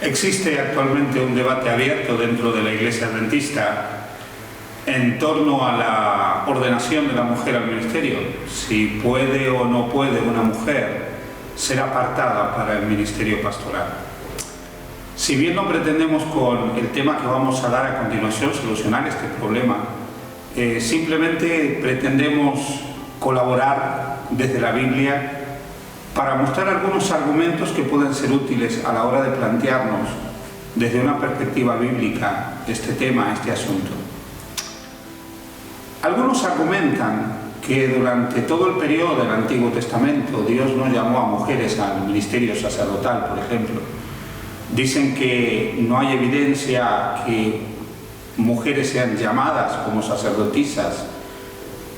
Existe actualmente un debate abierto dentro de la Iglesia Adventista en torno a la ordenación de la mujer al ministerio, si puede o no puede una mujer ser apartada para el ministerio pastoral. Si bien no pretendemos con el tema que vamos a dar a continuación solucionar este problema, simplemente pretendemos colaborar desde la Biblia para mostrar algunos argumentos que pueden ser útiles a la hora de plantearnos desde una perspectiva bíblica este tema, este asunto. Algunos argumentan que durante todo el periodo del Antiguo Testamento Dios no llamó a mujeres al ministerio sacerdotal, por ejemplo. Dicen que no hay evidencia que mujeres sean llamadas como sacerdotisas,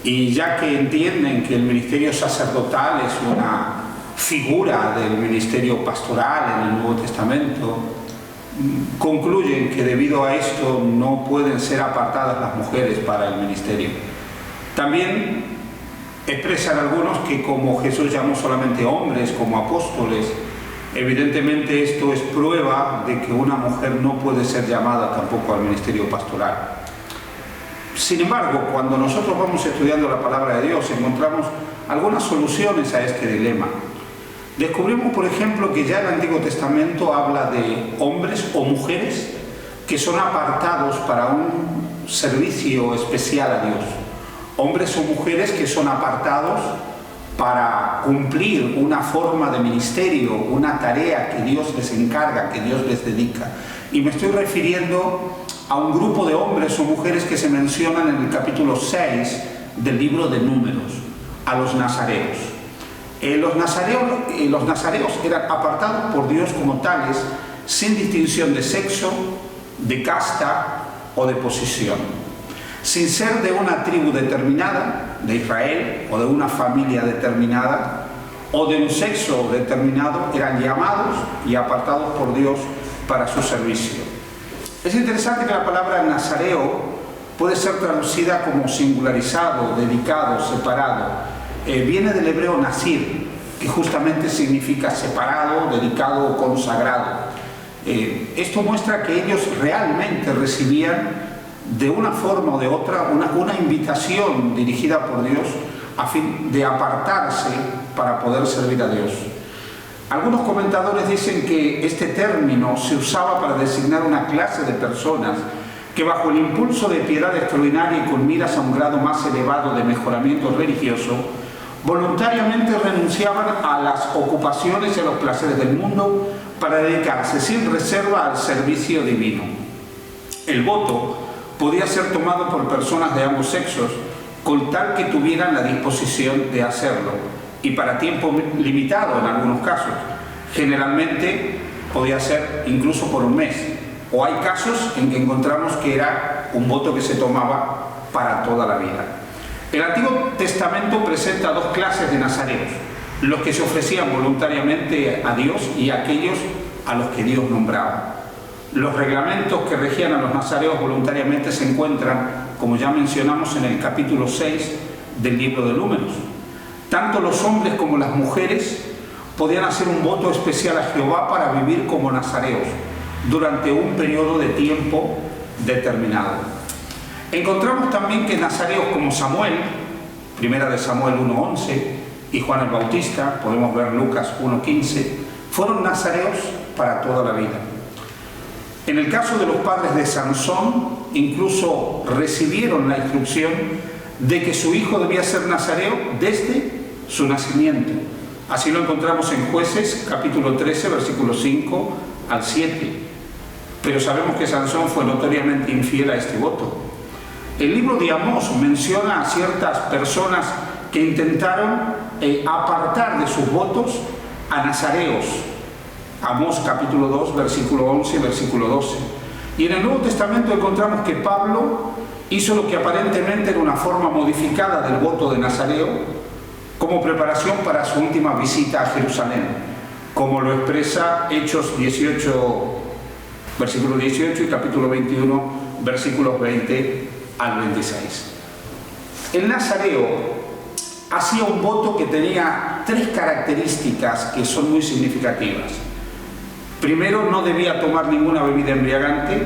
y ya que entienden que el ministerio sacerdotal es una figura del ministerio pastoral en el Nuevo Testamento, concluyen que debido a esto no pueden ser apartadas las mujeres para el ministerio. También expresan algunos que como Jesús llamó solamente hombres como apóstoles, evidentemente esto es prueba de que una mujer no puede ser llamada tampoco al ministerio pastoral. Sin embargo, cuando nosotros vamos estudiando la palabra de Dios, encontramos algunas soluciones a este dilema. Descubrimos, por ejemplo, que ya el Antiguo Testamento habla de hombres o mujeres que son apartados para un servicio especial a Dios. Hombres o mujeres que son apartados para cumplir una forma de ministerio, una tarea que Dios les encarga, que Dios les dedica. Y me estoy refiriendo a un grupo de hombres o mujeres que se mencionan en el capítulo 6 del libro de Números, a los nazareos. Los nazareos eran apartados por Dios como tales, sin distinción de sexo, de casta o de posición. Sin ser de una tribu determinada, de Israel, o de una familia determinada, o de un sexo determinado, eran llamados y apartados por Dios para su servicio. Es interesante que la palabra nazareo puede ser traducida como singularizado, dedicado, separado. Viene del hebreo nazir, que justamente significa separado, dedicado o consagrado. Esto muestra que ellos realmente recibían de una forma o de otra una invitación dirigida por Dios a fin de apartarse para poder servir a Dios. Algunos comentadores dicen que este término se usaba para designar una clase de personas que bajo el impulso de piedad extraordinaria y con miras a un grado más elevado de mejoramiento religioso, voluntariamente renunciaban a las ocupaciones y a los placeres del mundo para dedicarse sin reserva al servicio divino. El voto podía ser tomado por personas de ambos sexos, con tal que tuvieran la disposición de hacerlo, y para tiempo limitado en algunos casos. Generalmente podía ser incluso por un mes, o hay casos en que encontramos que era un voto que se tomaba para toda la vida. El Antiguo Testamento presenta dos clases de nazareos: los que se ofrecían voluntariamente a Dios y aquellos a los que Dios nombraba. Los reglamentos que regían a los nazareos voluntariamente se encuentran, como ya mencionamos, en el capítulo 6 del libro de Números. Tanto los hombres como las mujeres podían hacer un voto especial a Jehová para vivir como nazareos durante un periodo de tiempo determinado. Encontramos también que nazareos como Samuel, primera de Samuel 1:11, y Juan el Bautista, podemos ver Lucas 1:15, fueron nazareos para toda la vida. En el caso de los padres de Sansón, incluso recibieron la instrucción de que su hijo debía ser nazareo desde su nacimiento. Así lo encontramos en Jueces, capítulo 13, versículos 5 al 7. Pero sabemos que Sansón fue notoriamente infiel a este voto. El libro de Amós menciona a ciertas personas que intentaron apartar de sus votos a nazareos. Amós capítulo 2, versículo 11 y versículo 12. Y en el Nuevo Testamento encontramos que Pablo hizo lo que aparentemente era una forma modificada del voto de nazareo como preparación para su última visita a Jerusalén, como lo expresa Hechos 18, versículo 18 y capítulo 21, versículos 20 al 26. El nazareo hacía un voto que tenía tres características que son muy significativas. Primero, no debía tomar ninguna bebida embriagante,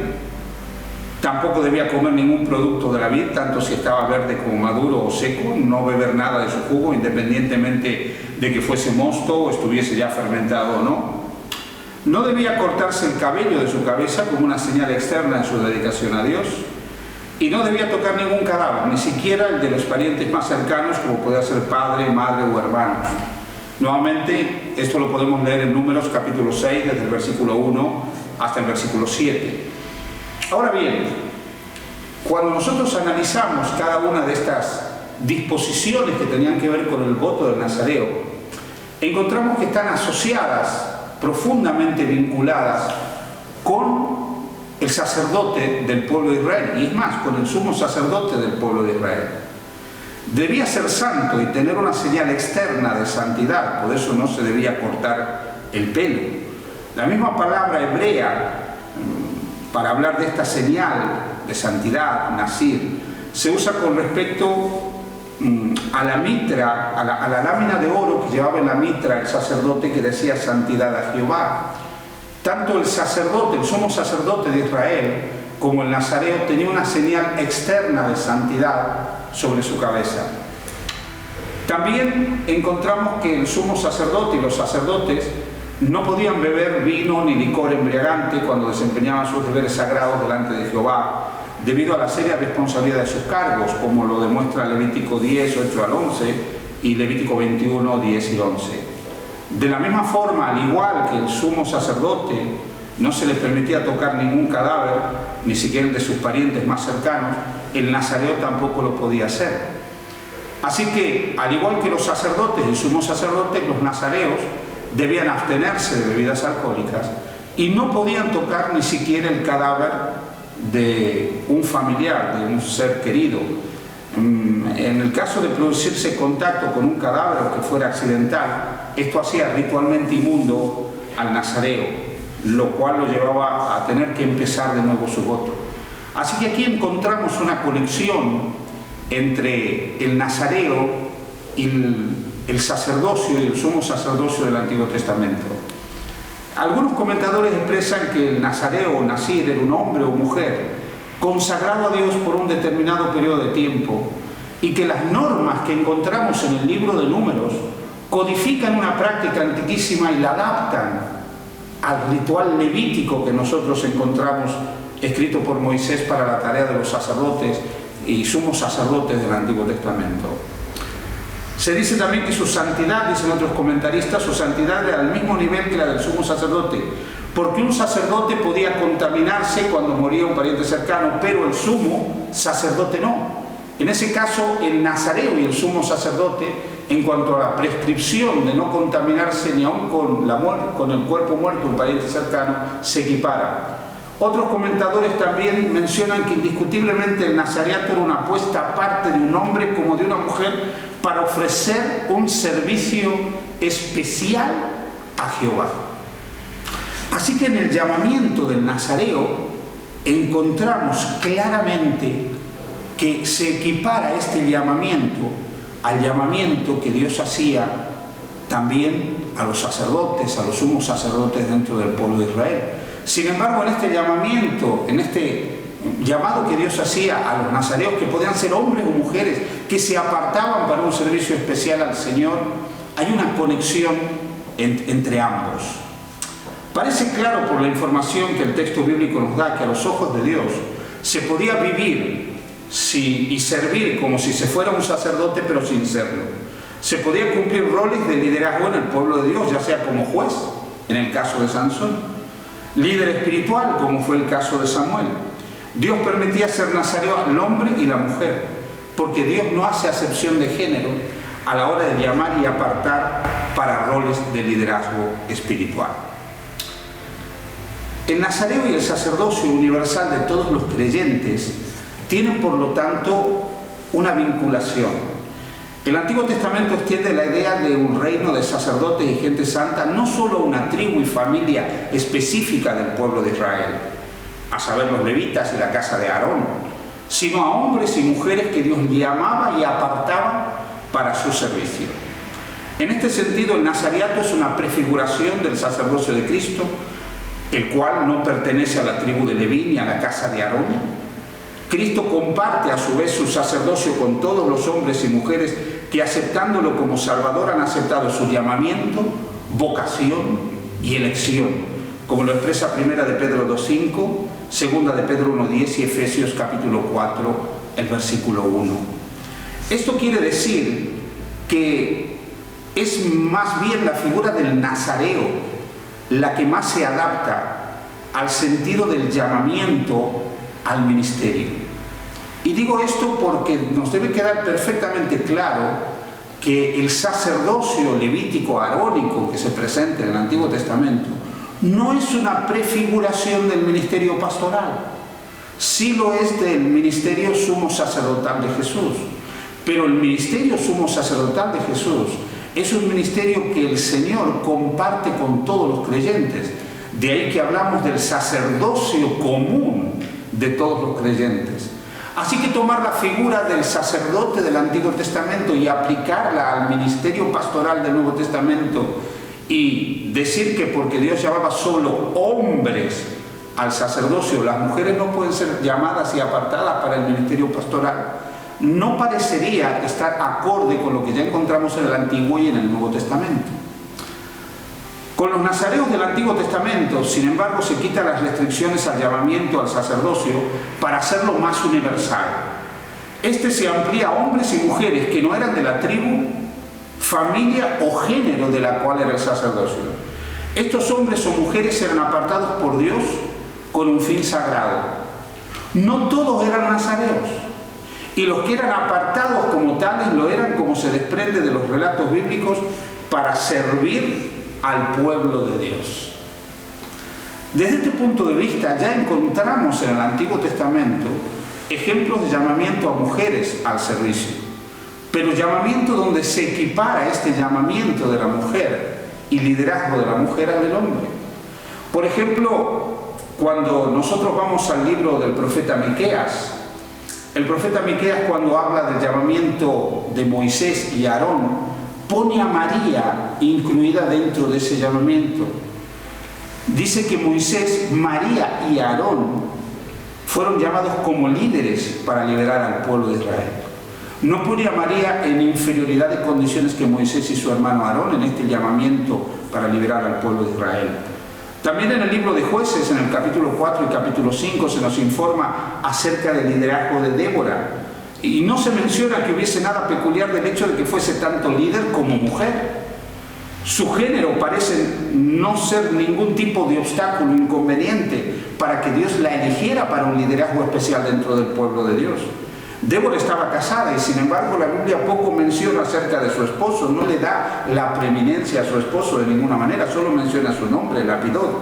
tampoco debía comer ningún producto de la vid, tanto si estaba verde como maduro o seco, no beber nada de su jugo, independientemente de que fuese mosto o estuviese ya fermentado o no. No debía cortarse el cabello de su cabeza como una señal externa en su dedicación a Dios. Y no debía tocar ningún cadáver, ni siquiera el de los parientes más cercanos, como podía ser padre, madre o hermanos. Nuevamente, esto lo podemos leer en Números capítulo 6, desde el versículo 1 hasta el versículo 7. Ahora bien, cuando nosotros analizamos cada una de estas disposiciones que tenían que ver con el voto del nazareo, encontramos que están asociadas, profundamente vinculadas con el sacerdote del pueblo de Israel, y es más, con el sumo sacerdote del pueblo de Israel. Debía ser santo y tener una señal externa de santidad, por eso no se debía cortar el pelo. La misma palabra hebrea para hablar de esta señal de santidad, nazir, se usa con respecto a la mitra, a la lámina de oro que llevaba en la mitra el sacerdote, que decía santidad a Jehová. Tanto el sacerdote, el sumo sacerdote de Israel, como el nazareo tenía una señal externa de santidad sobre su cabeza. También encontramos que el sumo sacerdote y los sacerdotes no podían beber vino ni licor embriagante cuando desempeñaban sus deberes sagrados delante de Jehová, debido a la seria responsabilidad de sus cargos, como lo demuestra Levítico 10, 8 al 11 y Levítico 21, 10 y 11. De la misma forma, al igual que el sumo sacerdote no se le permitía tocar ningún cadáver, ni siquiera el de sus parientes más cercanos, el nazareo tampoco lo podía hacer. Así que, al igual que los sacerdotes y el sumo sacerdote, los nazareos debían abstenerse de bebidas alcohólicas y no podían tocar ni siquiera el cadáver de un familiar, de un ser querido. En el caso de producirse contacto con un cadáver o que fuera accidental, esto hacía ritualmente inmundo al nazareo, lo cual lo llevaba a tener que empezar de nuevo su voto. Así que aquí encontramos una conexión entre el nazareo y el sacerdocio y el sumo sacerdocio del Antiguo Testamento. Algunos comentadores expresan que el nazareo o nazir era un hombre o mujer consagrado a Dios por un determinado periodo de tiempo, y que las normas que encontramos en el libro de Números codifican una práctica antiquísima y la adaptan al ritual levítico que nosotros encontramos escrito por Moisés para la tarea de los sacerdotes y sumos sacerdotes del Antiguo Testamento. Se dice también que su santidad, dicen otros comentaristas, su santidad era al mismo nivel que la del sumo sacerdote, porque un sacerdote podía contaminarse cuando moría un pariente cercano, pero el sumo sacerdote no. En ese caso, el nazareo y el sumo sacerdote, en cuanto a la prescripción de no contaminarse ni aun con el cuerpo muerto de un pariente cercano, se equiparan. Otros comentadores también mencionan que indiscutiblemente el nazareato era una puesta aparte de un hombre como de una mujer para ofrecer un servicio especial a Jehová. Así que en el llamamiento del nazareo encontramos claramente que se equipara este llamamiento al llamamiento que Dios hacía también a los sacerdotes, a los sumos sacerdotes dentro del pueblo de Israel. Sin embargo, en este llamamiento, en este llamado que Dios hacía a los nazareos, que podían ser hombres o mujeres, que se apartaban para un servicio especial al Señor, hay una conexión entre ambos. Parece claro por la información que el texto bíblico nos da que a los ojos de Dios se podía vivir y servir como si se fuera un sacerdote, pero sin serlo. Se podía cumplir roles de liderazgo en el pueblo de Dios, ya sea como juez, en el caso de Sansón, líder espiritual, como fue el caso de Samuel. Dios permitía ser nazareo al hombre y la mujer, porque Dios no hace acepción de género a la hora de llamar y apartar para roles de liderazgo espiritual. El nazareo y el sacerdocio universal de todos los creyentes tienen, por lo tanto, una vinculación. El Antiguo Testamento extiende la idea de un reino de sacerdotes y gente santa no solo a una tribu y familia específica del pueblo de Israel, a saber los levitas y la casa de Aarón, sino a hombres y mujeres que Dios llamaba y apartaba para su servicio. En este sentido, el nazareato es una prefiguración del sacerdocio de Cristo, el cual no pertenece a la tribu de Leví ni a la casa de Aarón. Cristo comparte a su vez su sacerdocio con todos los hombres y mujeres que, aceptándolo como Salvador, han aceptado su llamamiento, vocación y elección, como lo expresa 1 de Pedro 2:5, 2 de Pedro 1:10 y Efesios capítulo 4, el versículo 1. Esto quiere decir que es más bien la figura del nazareo la que más se adapta al sentido del llamamiento al ministerio. Y digo esto porque nos debe quedar perfectamente claro que el sacerdocio levítico arónico que se presenta en el Antiguo Testamento no es una prefiguración del ministerio pastoral. Sí lo es del ministerio sumo sacerdotal de Jesús, pero el ministerio sumo sacerdotal de Jesús es un ministerio que el Señor comparte con todos los creyentes. De ahí que hablamos del sacerdocio común de todos los creyentes. Así que tomar la figura del sacerdote del Antiguo Testamento y aplicarla al ministerio pastoral del Nuevo Testamento y decir que porque Dios llamaba solo hombres al sacerdocio, las mujeres no pueden ser llamadas y apartadas para el ministerio pastoral, no parecería estar acorde con lo que ya encontramos en el Antiguo y en el Nuevo Testamento. Con los nazareos del Antiguo Testamento, sin embargo, se quitan las restricciones al llamamiento al sacerdocio para hacerlo más universal. Este se amplía a hombres y mujeres que no eran de la tribu, familia o género de la cual era el sacerdocio. Estos hombres o mujeres eran apartados por Dios con un fin sagrado. No todos eran nazareos, y los que eran apartados como tales lo eran, como se desprende de los relatos bíblicos, para servir al pueblo de Dios. Desde este punto de vista ya encontramos en el Antiguo Testamento ejemplos de llamamiento a mujeres al servicio, pero llamamiento donde se equipara este llamamiento de la mujer y liderazgo de la mujer al del hombre. Por ejemplo, cuando nosotros vamos al libro del profeta Miqueas, el profeta Miqueas, cuando habla del llamamiento de Moisés y Aarón, pone a María incluida dentro de ese llamamiento. Dice que Moisés, María y Aarón fueron llamados como líderes para liberar al pueblo de Israel. No pone a María en inferioridad de condiciones que Moisés y su hermano Aarón en este llamamiento para liberar al pueblo de Israel. También en el libro de Jueces, en el capítulo 4 y capítulo 5, se nos informa acerca del liderazgo de Débora. Y no se menciona que hubiese nada peculiar del hecho de que fuese tanto líder como mujer. Su género parece no ser ningún tipo de obstáculo, inconveniente, para que Dios la eligiera para un liderazgo especial dentro del pueblo de Dios. Débora estaba casada y sin embargo la Biblia poco menciona acerca de su esposo, no le da la preeminencia a su esposo de ninguna manera, solo menciona su nombre, Lapidot.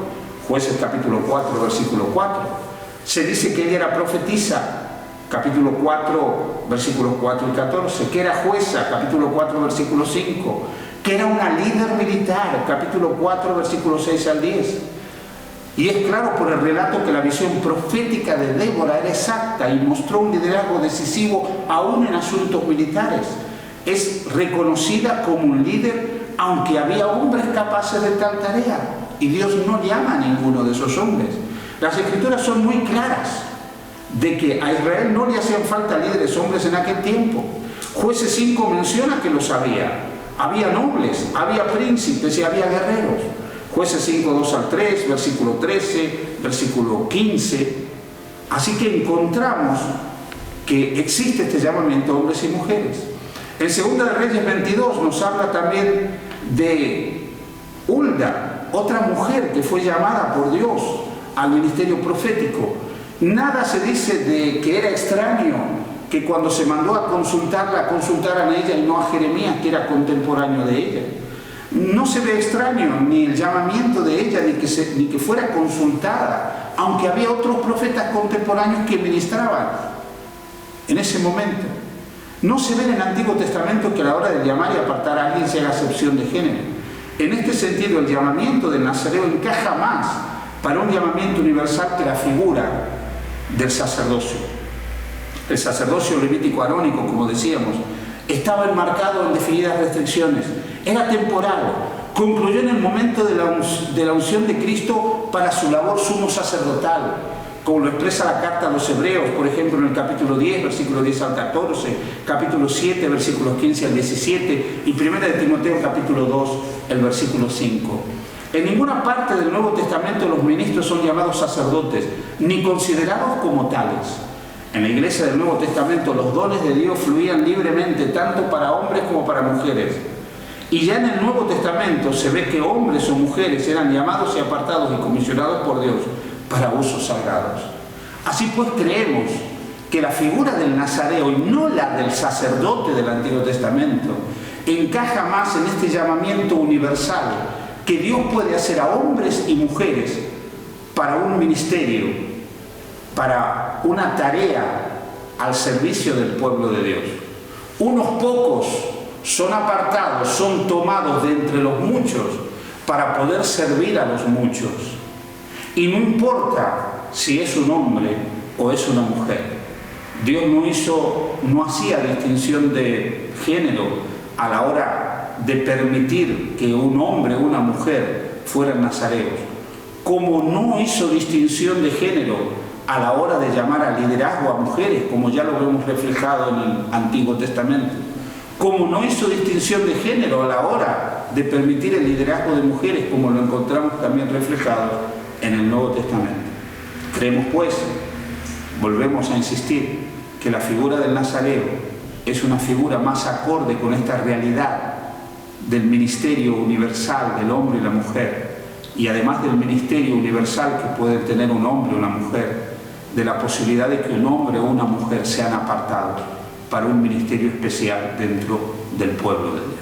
Jueces capítulo 4, versículo 4. Se dice que ella era profetisa, capítulo 4, versículos 4 y 14, que era jueza, capítulo 4, versículo 5, que era una líder militar, capítulo 4, versículos 6 al 10. Y es claro por el relato que la visión profética de Débora era exacta y mostró un liderazgo decisivo aún en asuntos militares. Es reconocida como un líder, aunque había hombres capaces de tal tarea, y Dios no llama a ninguno de esos hombres. Las Escrituras son muy claras de que a Israel no le hacían falta líderes hombres en aquel tiempo. Jueces 5 menciona que los había. Había nobles, había príncipes y había guerreros. Jueces 5, 2 al 3, versículo 13, versículo 15. Así que encontramos que existe este llamamiento a hombres y mujeres. En 2 de Reyes 22 nos habla también de Hulda, otra mujer que fue llamada por Dios al ministerio profético. Nada se dice de que era extraño que cuando se mandó a consultarla, consultaran a ella y no a Jeremías, que era contemporáneo de ella. No se ve extraño ni el llamamiento de ella, ni que fuera consultada, aunque había otros profetas contemporáneos que ministraban en ese momento. No se ve en el Antiguo Testamento que a la hora de llamar y apartar a alguien se haga acepción de género. En este sentido, el llamamiento del nazareo encaja más para un llamamiento universal que la figura del sacerdocio. El sacerdocio levítico arónico, como decíamos, estaba enmarcado en definidas restricciones. Era temporal, concluyó en el momento de la unción de Cristo para su labor sumo sacerdotal, como lo expresa la carta a los Hebreos, por ejemplo, en el capítulo 10, versículos 10 al 14, capítulo 7, versículos 15 al 17, y 1 de Timoteo, capítulo 2, el versículo 5. En ninguna parte del Nuevo Testamento los ministros son llamados sacerdotes, ni considerados como tales. En la Iglesia del Nuevo Testamento los dones de Dios fluían libremente, tanto para hombres como para mujeres. Y ya en el Nuevo Testamento se ve que hombres o mujeres eran llamados y apartados y comisionados por Dios para usos sagrados. Así pues creemos que la figura del nazareo y no la del sacerdote del Antiguo Testamento encaja más en este llamamiento universal que Dios puede hacer a hombres y mujeres para un ministerio, para una tarea al servicio del pueblo de Dios. Unos pocos son apartados, son tomados de entre los muchos para poder servir a los muchos. Y no importa si es un hombre o es una mujer. Dios no hacía distinción de género a la hora de permitir que un hombre o una mujer fueran nazareos. Como no hizo distinción de género a la hora de llamar al liderazgo a mujeres, como ya lo vemos reflejado en el Antiguo Testamento. Como no hizo distinción de género a la hora de permitir el liderazgo de mujeres, como lo encontramos también reflejado en el Nuevo Testamento. Creemos pues, volvemos a insistir, que la figura del nazareo es una figura más acorde con esta realidad del ministerio universal del hombre y la mujer, y además del ministerio universal que puede tener un hombre o una mujer, de la posibilidad de que un hombre o una mujer sean apartados para un ministerio especial dentro del pueblo de Dios.